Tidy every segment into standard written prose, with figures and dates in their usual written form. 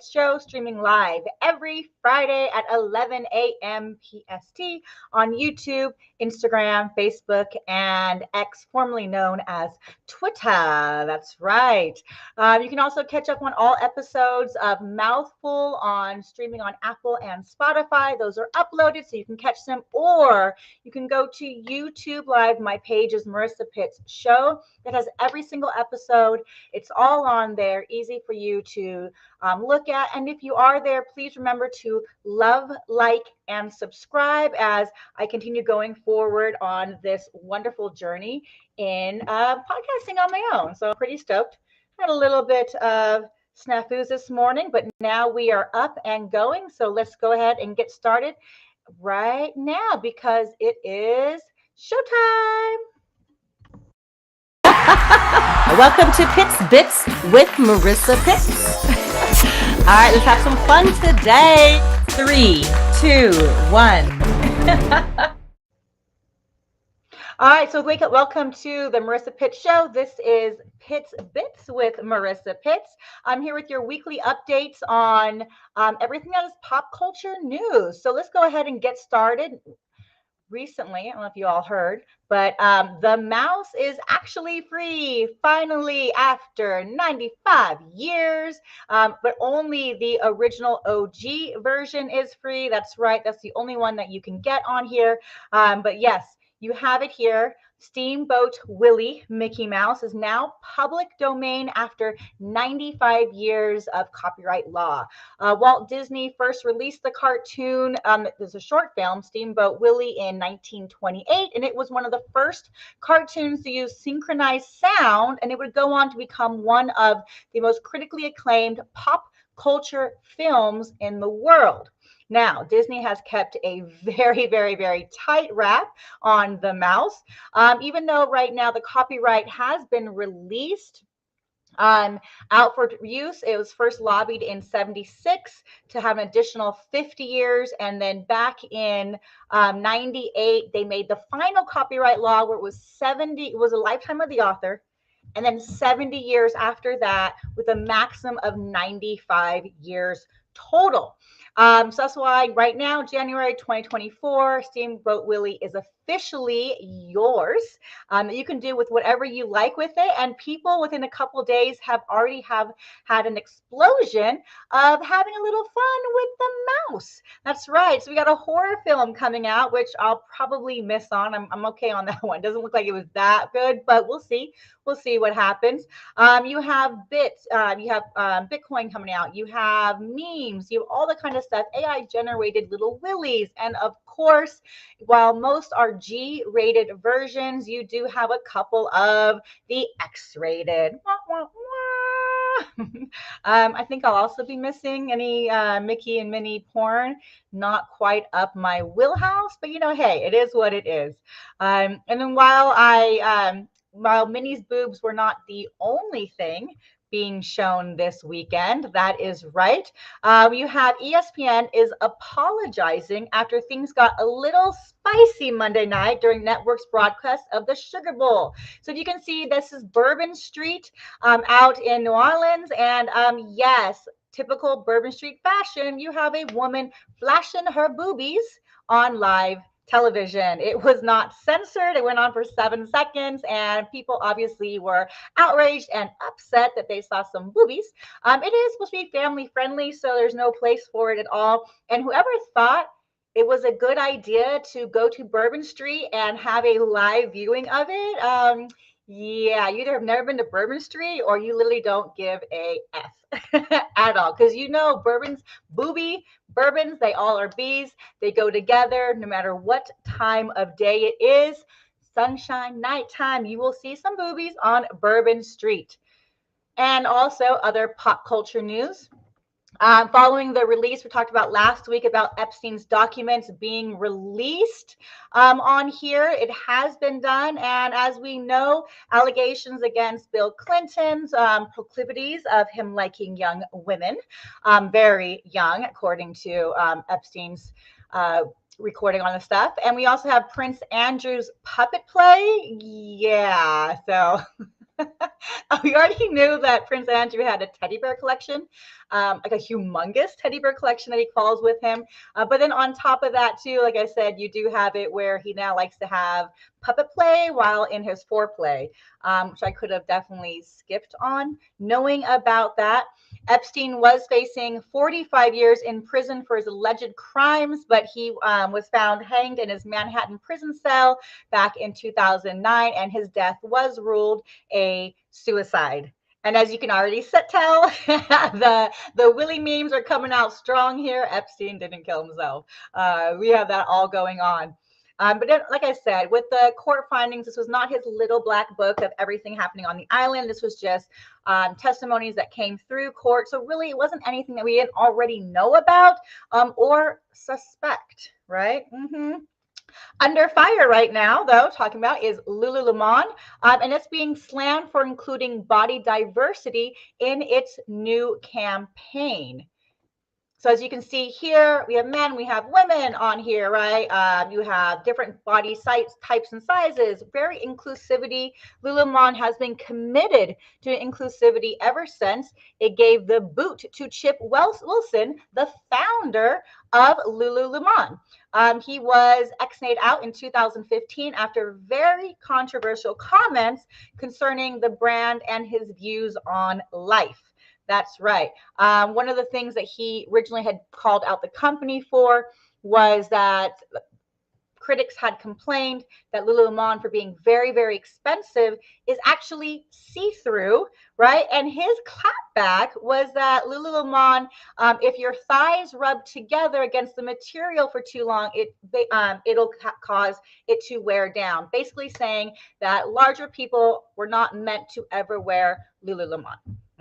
Show, streaming live every Friday at 11 a.m. PST on YouTube, Instagram, Facebook, and X, formerly known as Twitter. That's right. You can also catch up on all episodes of Mouthful on streaming on Apple and Spotify. Those are uploaded so you can catch them, or you can go to YouTube Live. My page is Marissa Pitt's Show. That has every single episode. It's all on there, easy for you to look at. And if you are there, please remember to love, like, and subscribe as I continue going forward on this wonderful journey in podcasting on my own. So I'm pretty stoked. Had a little bit of snafus this morning, but now we are up and going. So let's go ahead and get started right now because it is showtime. Welcome to Pitts Bits with Marissa Pitts. All right, let's have some fun today. 3, 2, 1. All right, so welcome to the Marissa Pitts Show. This is Pitts Bits with Marissa Pitts. I'm here with your weekly updates on everything that is pop culture news. So let's go ahead and get started. Recently, I don't know if you all heard, but the mouse is actually free, finally, after 95 years. But only the original OG version is free. That's right. That's the only one that you can get on here. But yes, you have it here. Steamboat Willie Mickey Mouse is now public domain after 95 years of copyright law. Walt Disney first released the cartoon. There's a short film, Steamboat Willie, in 1928, and it was one of the first cartoons to use synchronized sound, and it would go on to become one of the most critically acclaimed pop culture films in the world. Now, Disney has kept a very, very, very tight wrap on the mouse, even though right now the copyright has been released out for use. It was first lobbied in 76 to have an additional 50 years. And then back in 98, they made the final copyright law where it was 70, it was a lifetime of the author. And then 70 years after that with a maximum of 95 years total. So that's why right now, January 2024, Steamboat Willie is officially yours. You can do with whatever you like with it. And people within a couple of days have had an explosion of having a little fun with the mouse. That's right. So we got a horror film coming out, which I'll probably miss on. I'm okay on that one. Doesn't look like it was that good, but we'll see. We'll see what happens. You have Bitcoin coming out. You have memes. You have all the kind of stuff, AI generated little willies. And of course, while most are G-rated versions, you do have a couple of the X-rated. I think I'll also be missing any Mickey and Minnie porn. Not quite up my wheelhouse, but hey, it is what it is. And then while Minnie's boobs were not the only thing being shown this weekend, that is right. You have ESPN is apologizing after things got a little spicy Monday night during network's broadcast of the Sugar Bowl. So if you can see, this is Bourbon Street out in New Orleans. And yes, typical Bourbon Street fashion, you have a woman flashing her boobies on live television. It was not censored. It went on for 7 seconds, and people obviously were outraged and upset that they saw some boobies. It is supposed to be family friendly, so there's no place for it at all. And whoever thought it was a good idea to go to Bourbon Street and have a live viewing of it, yeah, you either have never been to Bourbon Street or you literally don't give a F at all. Because bourbons, they all are bees. They go together no matter what time of day it is. Sunshine, nighttime, you will see some boobies on Bourbon Street. And also other pop culture news. Following the release, we talked about last week about Epstein's documents being released on here. It has been done. And as we know, allegations against Bill Clinton's proclivities of him liking young women, very young, according to Epstein's recording on the stuff. And we also have Prince Andrew's puppet play. Yeah, so We already knew that Prince Andrew had a teddy bear collection, like a humongous teddy bear collection that he calls with him. But then on top of that, too, like I said, you do have it where he now likes to have puppet play while in his foreplay, which I could have definitely skipped on. Knowing about that, Epstein was facing 45 years in prison for his alleged crimes, but he was found hanged in his Manhattan prison cell back in 2009, and his death was ruled a suicide. And as you can already tell, the Willie memes are coming out strong here. Epstein didn't kill himself. We have that all going on. But then, like I said, with the court findings, this was not his little black book of everything happening on the island. This was just testimonies that came through court. So really, it wasn't anything that we didn't already know about or suspect, right? Under fire right now, though, talking about is Lululemon, and it's being slammed for including body diversity in its new campaign. So as you can see here, we have men, we have women on here, right? You have different body types and sizes, very inclusivity. Lululemon has been committed to inclusivity ever since it gave the boot to Chip Wilson, the founder of Lululemon. He was ex-nayed out in 2015 after very controversial comments concerning the brand and his views on life. That's right. One of the things that he originally had called out the company for was that critics had complained that Lululemon, for being very, very expensive, is actually see-through, right? And his clapback was that Lululemon, if your thighs rub together against the material for too long, it'll cause it to wear down. Basically saying that larger people were not meant to ever wear Lululemon.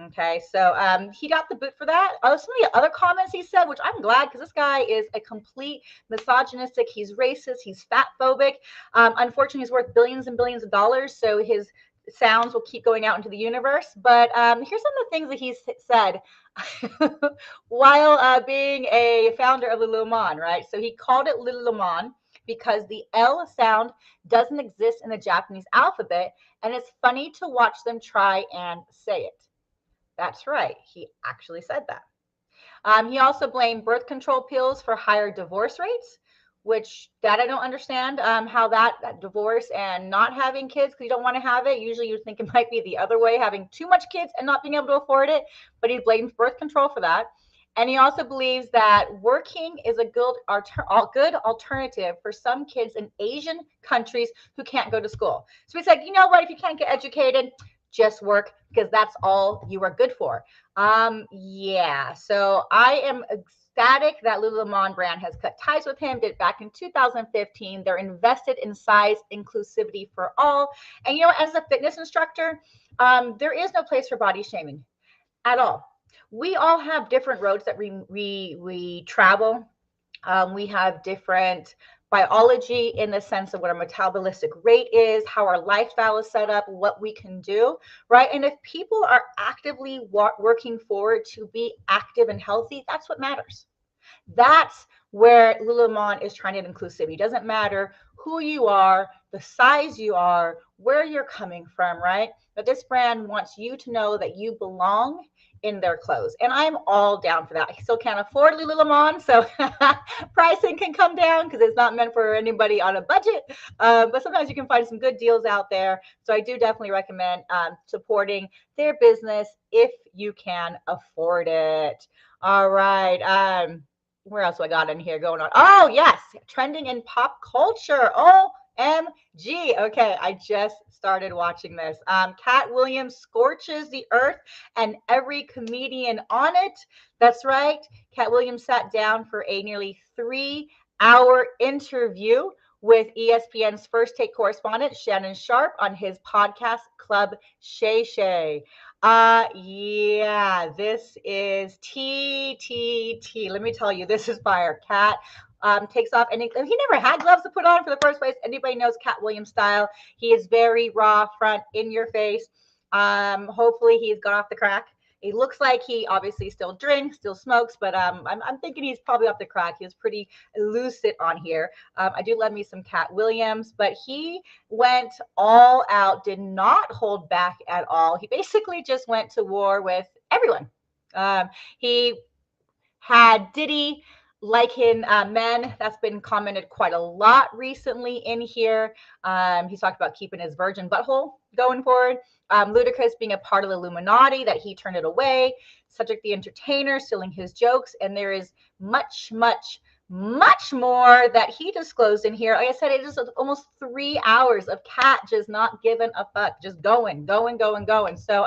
Okay, so he got the boot for that. Some of the other comments he said, which I'm glad, because this guy is a complete misogynistic. He's racist. He's fat phobic. Unfortunately, he's worth billions and billions of dollars, so his sounds will keep going out into the universe. But here's some of the things that he said while being a founder of Lululemon, right? So he called it Lululemon because the L sound doesn't exist in the Japanese alphabet, and it's funny to watch them try and say it. That's right. He actually said that. He also blamed birth control pills for higher divorce rates, which that I don't understand how that divorce and not having kids because you don't want to have it. Usually you think it might be the other way, having too much kids and not being able to afford it. But he blames birth control for that. And he also believes that working is a good alternative for some kids in Asian countries who can't go to school. So he said, you know what, if you can't get educated, just work because that's all you are good for. Yeah, so I am ecstatic that Lululemon brand has cut ties with him. Did back in 2015. They're invested in size inclusivity for all. And you know, as a fitness instructor, there is no place for body shaming at all. We all have different roads that we travel. We have different biology in the sense of what our metabolistic rate is, how our lifestyle is set up, what we can do, right? And if people are actively working forward to be active and healthy, that's what matters. That's where Lululemon is trying to inclusivity. It doesn't matter who you are, the size you are, where you're coming from, right? But this brand wants you to know that you belong in their clothes. And I'm all down for that. I still can't afford Lululemon, so pricing can come down because it's not meant for anybody on a budget. But sometimes you can find some good deals out there. So I do definitely recommend supporting their business if you can afford it. All right. Where else do I got in here going on? Oh, yes. Trending in pop culture. OMG. Okay, I just started watching this. Cat Williams scorches the earth and every comedian on it. That's right. Cat Williams sat down for a nearly 3-hour interview with ESPN's First Take correspondent Shannon Sharp on his podcast Club Shay Shay. Yeah, this is T. Let me tell you, this is fire. Cat takes off, and he never had gloves to put on for the first place. Anybody knows Cat Williams style. He is very raw, front, in your face. Hopefully he's got off the crack. It looks like he obviously still drinks, still smokes, but I'm thinking he's probably off the crack. He was pretty lucid on here. I do love me some Cat Williams, but he went all out, did not hold back at all. He basically just went to war with everyone. He had Diddy like in Men. That's been commented quite a lot recently in here. He's talked about keeping his virgin butthole going forward. Ludacris being a part of the Illuminati, that he turned it away. Cedric the Entertainer stealing his jokes. And there is much, much, much more that he disclosed in here. Like I said, it is almost 3 hours of Cat just not giving a fuck, just going, going, going, going. So,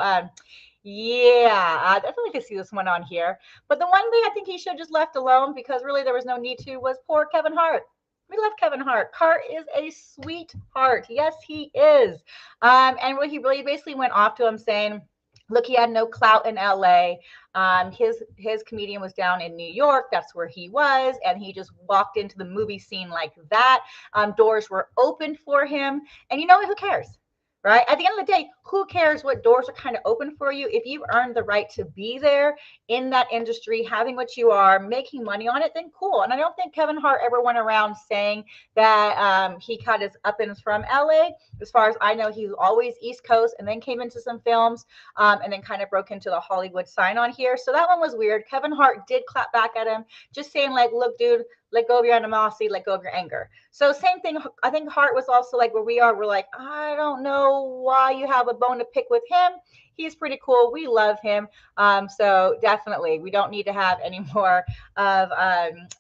yeah, I definitely could see this one on here. But the one thing I think he should have just left alone, because really there was no need to, was poor Kevin Hart. We love Kevin Hart. Hart is a sweetheart. Yes, he is. And what he really basically went off to him saying, look, he had no clout in LA. His comedian was down in New York. That's where he was. And he just walked into the movie scene like that. Doors were open for him. And you know what? Who cares? Right? At the end of the day, who cares what doors are kind of open for you? If you've earned the right to be there in that industry, having what you are, making money on it, then cool. And I don't think Kevin Hart ever went around saying that he got his uppins from LA. As far as I know, he was always East Coast and then came into some films and then kind of broke into the Hollywood sign on here. So that one was weird. Kevin Hart did clap back at him, just saying like, look, dude, let go of your animosity, let go of your anger. So same thing. I think Hart was also like where we are. We're like, I don't know why you have a bone to pick with him. He's pretty cool. We love him. So definitely, we don't need to have any more of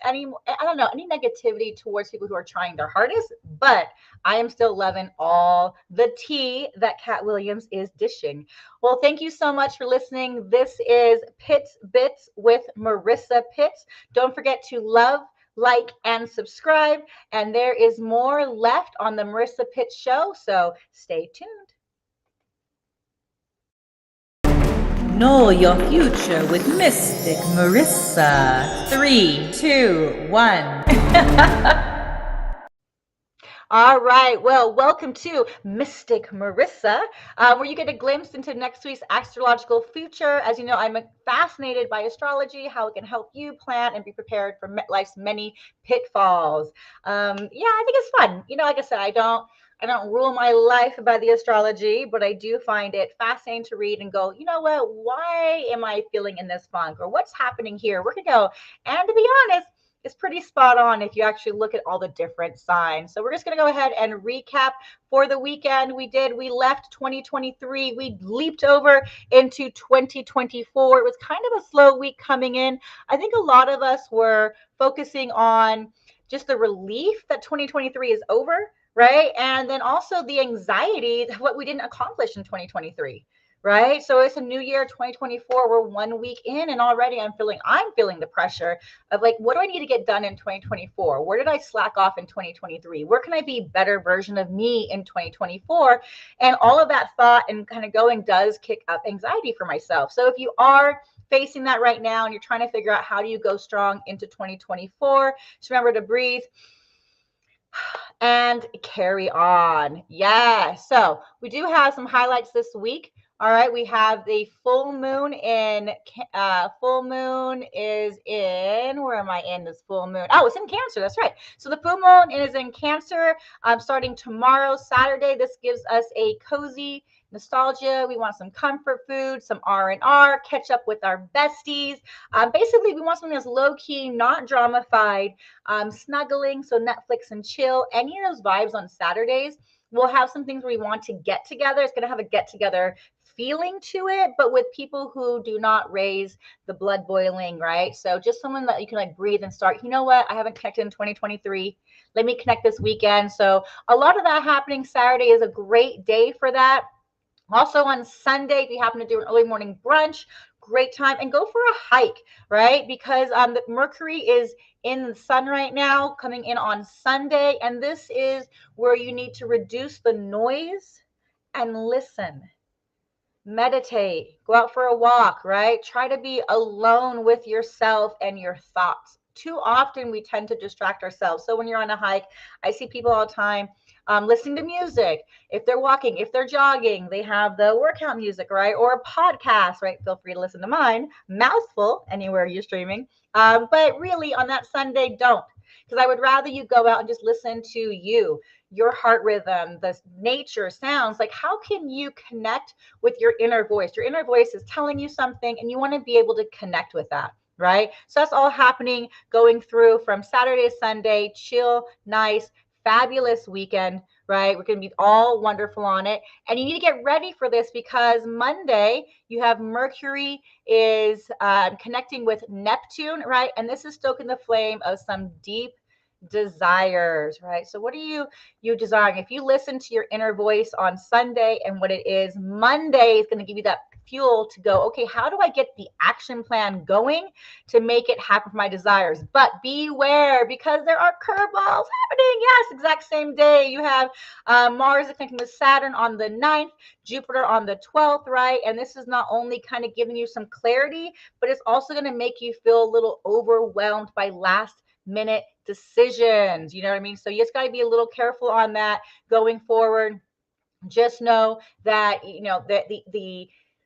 any negativity towards people who are trying their hardest. But I am still loving all the tea that Cat Williams is dishing. Well, thank you so much for listening. This is Pitts Bits with Marissa Pitts. Don't forget to love, like, and subscribe. And there is more left on the Marissa Pitts Show, so stay tuned. Know your future with Mystic Marissa. 3, 2, 1. All right. Well, welcome to Mystic Marissa, where you get a glimpse into next week's astrological future. As you know, I'm fascinated by astrology, how it can help you plan and be prepared for life's many pitfalls. Yeah, I think it's fun. You know, like I said, I don't rule my life by the astrology, but I do find it fascinating to read and go, you know what? Why am I feeling in this funk, or what's happening here? Where can I go? And to be honest, it's pretty spot on if you actually look at all the different signs. So we're just going to go ahead and recap for the weekend. We left 2023. We leaped over into 2024. It was kind of a slow week coming in. I think a lot of us were focusing on just the relief that 2023 is over, right? And then also the anxiety of what we didn't accomplish in 2023. Right. So it's a new year, 2024. We're 1 week in, and already I'm feeling the pressure of like, what do I need to get done in 2024? Where did I slack off in 2023? Where can I be a better version of me in 2024? And all of that thought and kind of going does kick up anxiety for myself. So if you are facing that right now and you're trying to figure out how do you go strong into 2024, just remember to breathe and carry on. Yeah. So we do have some highlights this week. All right, we have the full moon is in, where am I in this full moon? Oh, it's in Cancer. That's right. So the full moon is in Cancer starting tomorrow, Saturday. This gives us a cozy nostalgia. We want some comfort food, some R&R, catch up with our besties. Basically, we want something that's low-key, not drama-fied, snuggling, so Netflix and chill. Any of those vibes on Saturdays. We'll have some things where we want to get together. It's going to have a get-together feeling to it, but with people who do not raise the blood boiling, right? So just someone that you can like breathe and start, you know what? I haven't connected in 2023. Let me connect this weekend. So a lot of that happening Saturday is a great day for that. Also on Sunday, if you happen to do an early morning brunch, great time, and go for a hike, right? Because the Mercury is in the sun right now, coming in on Sunday, and this is where you need to reduce the noise and listen. Meditate, go out for a walk, right? Try to be alone with yourself and your thoughts. Too often we tend to distract ourselves. So when you're on a hike, I see people all the time listening to music. If they're walking, if they're jogging, they have the workout music, right? Or a podcast, right? Feel free to listen to mine, Mouthful, anywhere you're streaming. But really, on that Sunday, don't. Because I would rather you go out and just listen to you, your heart rhythm, the nature sounds. Like, how can you connect with your inner voice? Your inner voice is telling you something, and you want to be able to connect with that. Right. So that's all happening going through from Saturday to Sunday, chill, nice, fabulous weekend, right? We're going to be all wonderful on it. And you need to get ready for this because Monday you have Mercury is connecting with Neptune, right? And this is stoking the flame of some deep desires, right? So what are you desiring? If you listen to your inner voice on Sunday and what it is, Monday is going to give you that fuel to go, okay, how do I get the action plan going to make it happen for my desires? But beware, because there are curveballs happening. Yes, exact same day. You have Mars connecting with Saturn on the 9th, Jupiter on the 12th, right? And this is not only kind of giving you some clarity, but it's also going to make you feel a little overwhelmed by last minute decisions. You know what I mean? So you just got to be a little careful on that going forward. Just know that that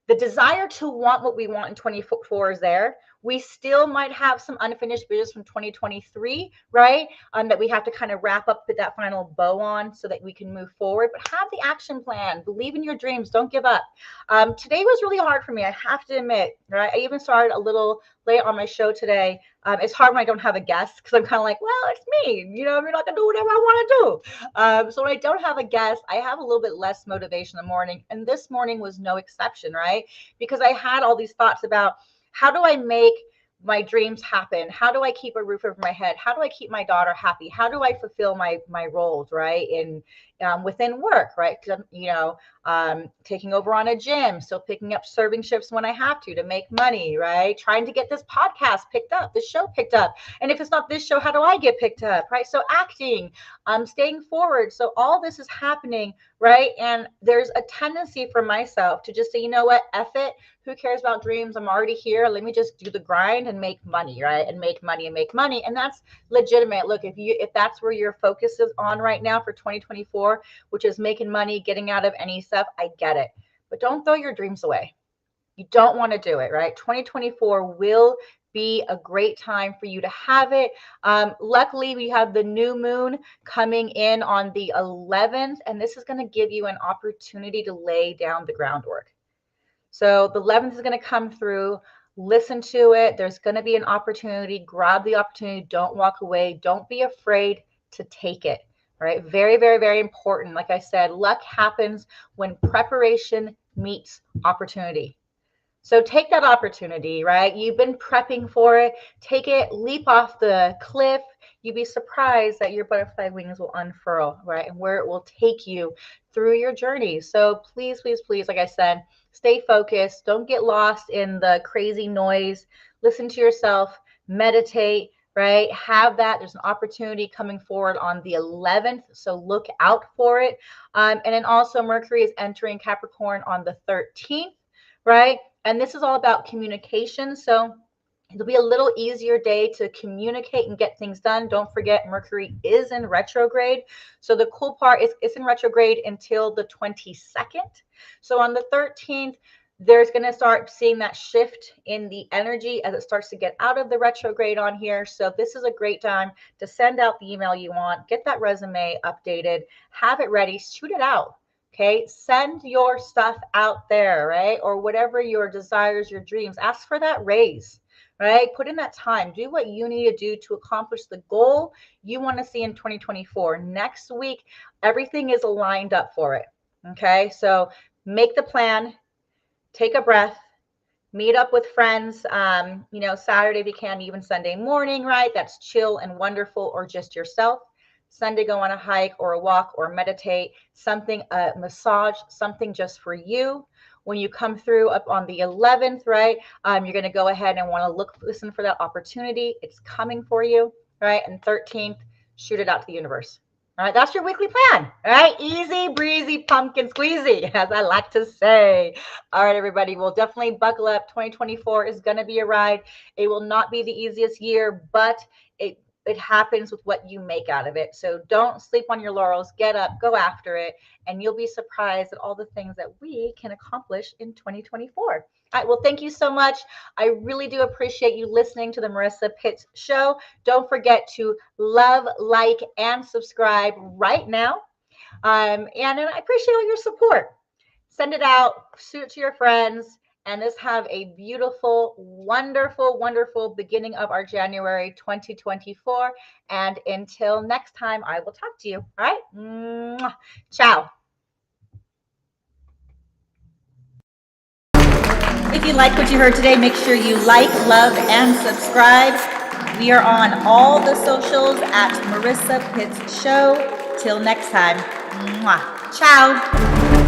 the desire to want what we want in 24 is there. We still might have some unfinished business from 2023, right? That we have to kind of wrap up, put that final bow on so that we can move forward. But have the action plan. Believe in your dreams. Don't give up. Today was really hard for me. I have to admit, right? I even started a little late on my show today. It's hard when I don't have a guest because I'm kind of like, well, it's me. I'm not gonna do whatever I want to do. So when I don't have a guest, I have a little bit less motivation in the morning. And this morning was no exception, right? Because I had all these thoughts about how do I make my dreams happen? How do I keep a roof over my head? How do I keep my daughter happy? How do I fulfill my roles, right? In within work, right? Taking over on a gym, still picking up serving shifts when I have to make money, right? Trying to get this podcast picked up, this show picked up. And if it's not this show, how do I get picked up, right? So acting, staying forward. So all this is happening, right? And there's a tendency for myself to just say, you know what, F it. Who cares about dreams? I'm already here. Let me just do the grind and make money, right? And make money and make money. And that's legitimate. Look, if that's where your focus is on right now for 2024, which is making money, getting out of any stuff, I get it. But don't throw your dreams away. You don't want to do it, right? 2024 will be a great time for you to have it. Luckily, we have the new moon coming in on the 11th, and this is going to give you an opportunity to lay down the groundwork. So the 11th is going to come through. Listen to it. There's going to be an opportunity. Grab the opportunity. Don't walk away. Don't be afraid to take it. Right? Very, very, very important. Like I said, luck happens when preparation meets opportunity. So take that opportunity, right? You've been prepping for it. Take it, leap off the cliff. You'd be surprised that your butterfly wings will unfurl, right? And where it will take you through your journey. So please, please, please, like I said, stay focused. Don't get lost in the crazy noise. Listen to yourself, meditate, right? Have that. There's an opportunity coming forward on the 11th. So look out for it. And then also Mercury is entering Capricorn on the 13th, right? And this is all about communication. So it'll be a little easier day to communicate and get things done. Don't forget, Mercury is in retrograde. So the cool part is it's in retrograde until the 22nd. So on the 13th, there's going to start seeing that shift in the energy as it starts to get out of the retrograde on here. So this is a great time to send out the email you want, get that resume updated, have it ready, shoot it out. Okay, send your stuff out there, right? Or whatever your desires, your dreams, ask for that raise, right? Put in that time, do what you need to do to accomplish the goal you want to see in 2024. Next week, everything is lined up for it. Okay, so make the plan, take a breath, meet up with friends, Saturday if you can, even Sunday morning, right? That's chill and wonderful, or just yourself. Sunday, go on a hike or a walk or meditate, something, a massage, something just for you. When you come through up on the 11th, right, you're going to go ahead and want to listen for that opportunity. It's coming for you, right? And 13th, shoot it out to the universe. All right, that's your weekly plan. All right, easy breezy, pumpkin squeezy, as I like to say. All right, everybody, we'll definitely buckle up. 2024 is going to be a ride. It will not be the easiest year, but it happens with what you make out of it. So don't sleep on your laurels. Get up, go after it, and you'll be surprised at all the things that we can accomplish in 2024. All right, well, thank you so much. I really do appreciate you listening to the Marissa Pitts Show. Don't forget to love, like, and subscribe right now. And I appreciate all your support. Send it out, shoot it to your friends, and let's have a beautiful, wonderful, wonderful beginning of our January 2024. And until next time, I will talk to you. All right. Mwah. Ciao. If you like what you heard today, make sure you like, love, and subscribe. We are on all the socials at Marissa Pitts Show. Till next time. Mwah. Ciao.